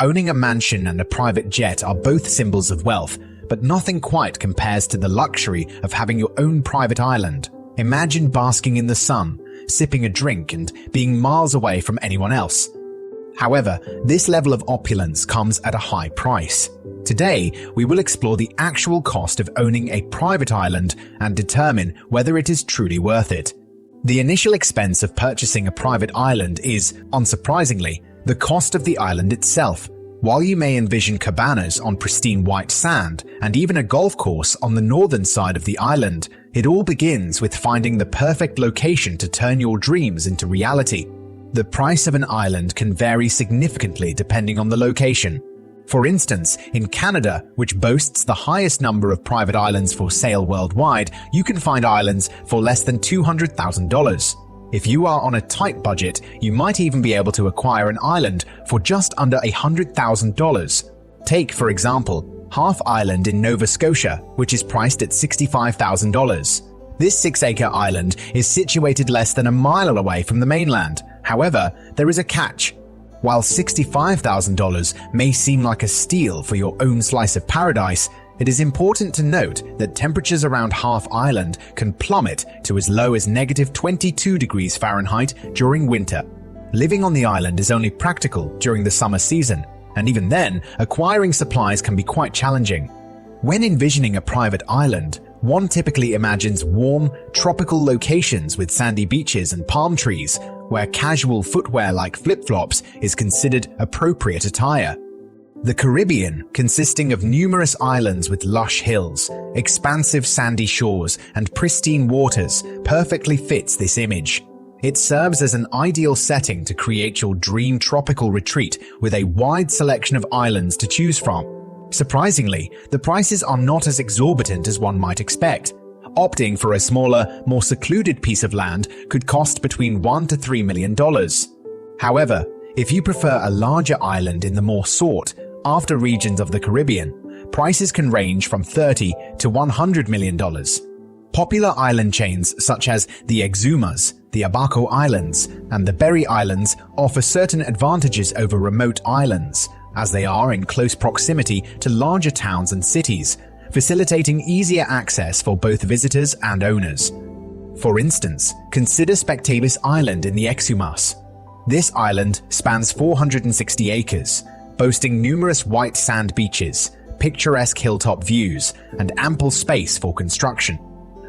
Owning a mansion and a private jet are both symbols of wealth, but nothing quite compares to the luxury of having your own private island. Imagine basking in the sun, sipping a drink, and being miles away from anyone else. However, this level of opulence comes at a high price. Today, we will explore the actual cost of owning a private island and determine whether it is truly worth it. The initial expense of purchasing a private island is, unsurprisingly, the cost of the island itself. While you may envision cabanas on pristine white sand and even a golf course on the northern side of the island, it all begins with finding the perfect location to turn your dreams into reality. The price of an island can vary significantly depending on the location. For instance, in Canada, which boasts the highest number of private islands for sale worldwide, you can find islands for less than $200,000. If you are on a tight budget, you might even be able to acquire an island for just under $100,000. Take, for example, Half Island in Nova Scotia, which is priced at $65,000. This 6-acre island is situated less than a mile away from the mainland. However, there is a catch. While $65,000 may seem like a steal for your own slice of paradise, it is important to note that temperatures around Half Island can plummet to as low as -22 degrees Fahrenheit during winter. Living on the island is only practical during the summer season, and even then, acquiring supplies can be quite challenging. When envisioning a private island, one typically imagines warm, tropical locations with sandy beaches and palm trees, where casual footwear like flip-flops is considered appropriate attire. The Caribbean, consisting of numerous islands with lush hills, expansive sandy shores, and pristine waters, perfectly fits this image. It serves as an ideal setting to create your dream tropical retreat with a wide selection of islands to choose from. Surprisingly, the prices are not as exorbitant as one might expect. Opting for a smaller, more secluded piece of land could cost between $1 to $3 million. However, if you prefer a larger island in the more sought-after regions of the Caribbean, prices can range from $30 to $100 million. Popular island chains such as the Exumas, the Abaco Islands, and the Berry Islands offer certain advantages over remote islands, as they are in close proximity to larger towns and cities, facilitating easier access for both visitors and owners. For instance, consider Spectalis Island in the Exumas. This island spans 460 acres, boasting numerous white sand beaches, picturesque hilltop views, and ample space for construction.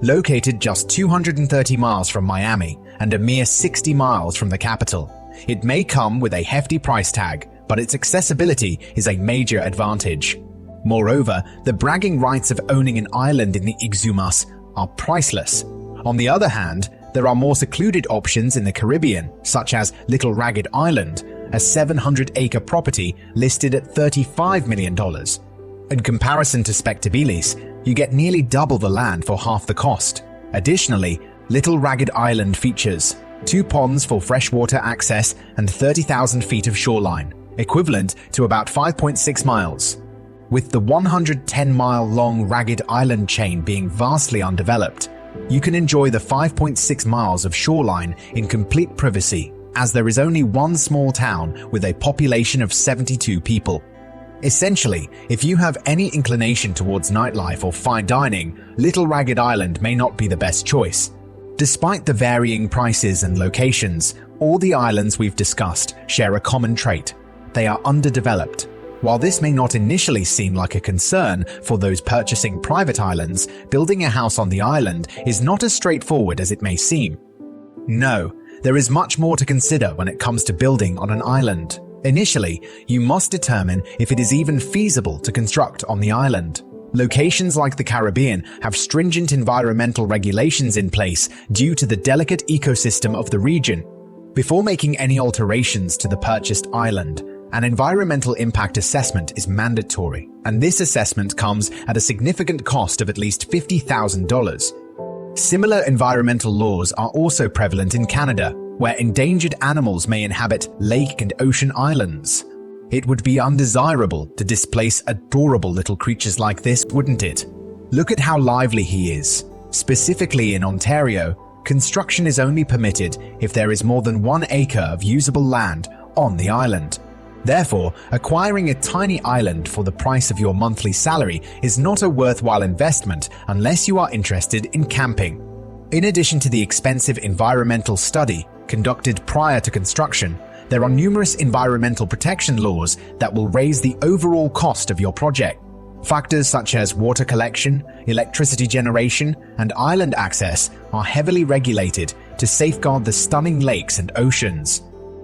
Located just 230 miles from Miami and a mere 60 miles from the capital, it may come with a hefty price tag, but its accessibility is a major advantage. Moreover, the bragging rights of owning an island in the Exumas are priceless. On the other hand, there are more secluded options in the Caribbean, such as Little Ragged Island, a 700-acre property listed at $35 million. In comparison to Spectabilis, you get nearly double the land for half the cost. Additionally, Little Ragged Island features 2 ponds for freshwater access and 30,000 feet of shoreline, equivalent to about 5.6 miles. With the 110-mile-long Ragged Island chain being vastly undeveloped, you can enjoy the 5.6 miles of shoreline in complete privacy, as there is only one small town with a population of 72 people. Essentially, if you have any inclination towards nightlife or fine dining, Little Ragged Island may not be the best choice. Despite the varying prices and locations, all the islands we've discussed share a common trait: they are underdeveloped. While this may not initially seem like a concern for those purchasing private islands, building a house on the island is not as straightforward as it may seem. No, there is much more to consider when it comes to building on an island. Initially, you must determine if it is even feasible to construct on the island. Locations like the Caribbean have stringent environmental regulations in place due to the delicate ecosystem of the region. Before making any alterations to the purchased island, an environmental impact assessment is mandatory, and this assessment comes at a significant cost of at least $50,000. Similar environmental laws are also prevalent in Canada, where endangered animals may inhabit lake and ocean islands. It would be undesirable to displace adorable little creatures like this, wouldn't it? Look at how lively he is. Specifically in Ontario, construction is only permitted if there is more than 1 acre of usable land on the island. Therefore, acquiring a tiny island for the price of your monthly salary is not a worthwhile investment unless you are interested in camping. In addition to the expensive environmental study conducted prior to construction, there are numerous environmental protection laws that will raise the overall cost of your project. Factors such as water collection, electricity generation, and island access are heavily regulated to safeguard the stunning lakes and oceans.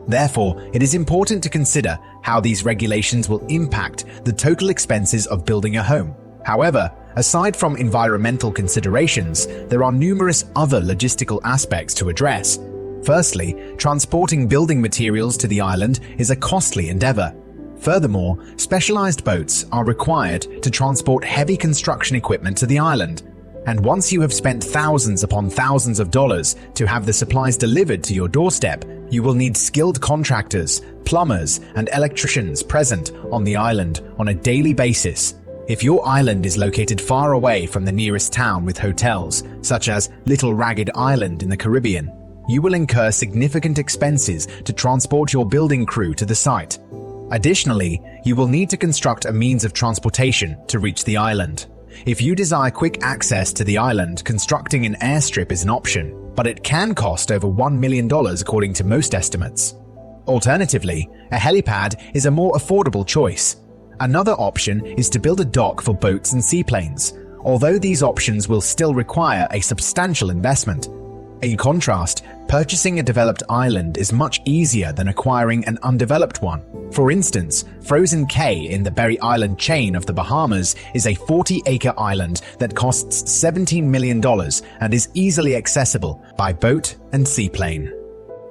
Therefore, it is important to consider how these regulations will impact the total expenses of building a home. However, aside from environmental considerations, there are numerous other logistical aspects to address. Firstly, transporting building materials to the island is a costly endeavor. Furthermore, specialized boats are required to transport heavy construction equipment to the island. And once you have spent thousands upon thousands of dollars to have the supplies delivered to your doorstep, you will need skilled contractors, plumbers, and electricians present on the island on a daily basis. If your island is located far away from the nearest town with hotels, such as Little Ragged Island in the Caribbean, you will incur significant expenses to transport your building crew to the site. Additionally, you will need to construct a means of transportation to reach the island. If you desire quick access to the island, constructing an airstrip is an option, but it can cost over $1 million according to most estimates. Alternatively, a helipad is a more affordable choice. Another option is to build a dock for boats and seaplanes, although these options will still require a substantial investment. In contrast, purchasing a developed island is much easier than acquiring an undeveloped one. For instance, Frozen Cay in the Berry Island chain of the Bahamas is a 40-acre island that costs $17 million and is easily accessible by boat and seaplane.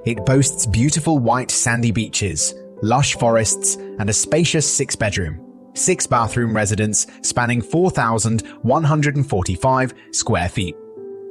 It boasts beautiful white sandy beaches, lush forests, and a spacious 6-bedroom, 6-bathroom residence spanning 4,145 square feet.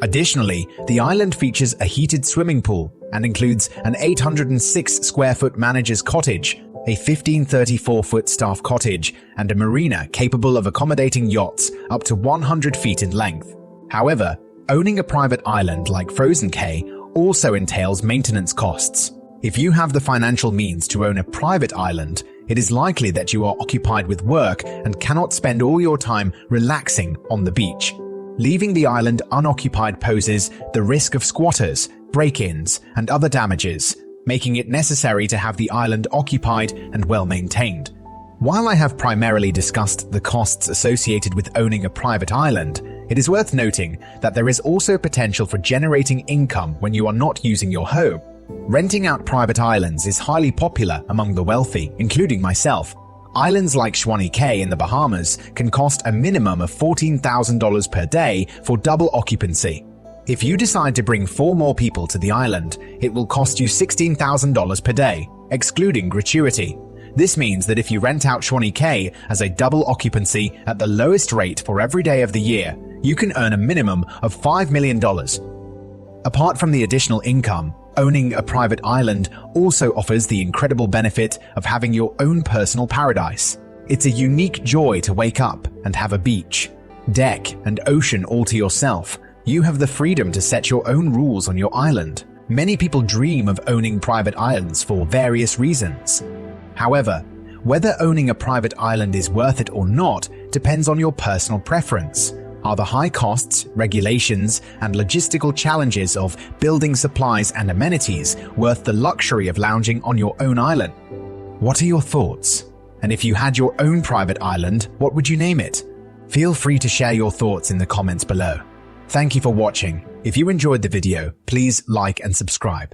Additionally, the island features a heated swimming pool and includes an 806-square-foot manager's cottage, a 1,534-foot staff cottage, and a marina capable of accommodating yachts up to 100 feet in length. However, owning a private island like Frozen Cay also entails maintenance costs. If you have the financial means to own a private island, it is likely that you are occupied with work and cannot spend all your time relaxing on the beach. Leaving the island unoccupied poses the risk of squatters, break-ins, and other damages, making it necessary to have the island occupied and well-maintained. While I have primarily discussed the costs associated with owning a private island, it is worth noting that there is also potential for generating income when you are not using your home. Renting out private islands is highly popular among the wealthy, including myself. Islands like Sedans Cay in the Bahamas can cost a minimum of $14,000 per day for double occupancy. If you decide to bring 4 more people to the island, it will cost you $16,000 per day, excluding gratuity. This means that if you rent out Sedans Cay as a double occupancy at the lowest rate for every day of the year, you can earn a minimum of $5 million. Apart from the additional income, owning a private island also offers the incredible benefit of having your own personal paradise. It's a unique joy to wake up and have a beach, deck, and ocean all to yourself. You have the freedom to set your own rules on your island. Many people dream of owning private islands for various reasons. However, whether owning a private island is worth it or not depends on your personal preference. Are the high costs, regulations, and logistical challenges of building supplies and amenities worth the luxury of lounging on your own island? What are your thoughts? And if you had your own private island, what would you name it? Feel free to share your thoughts in the comments below. Thank you for watching. If you enjoyed the video, please like and subscribe.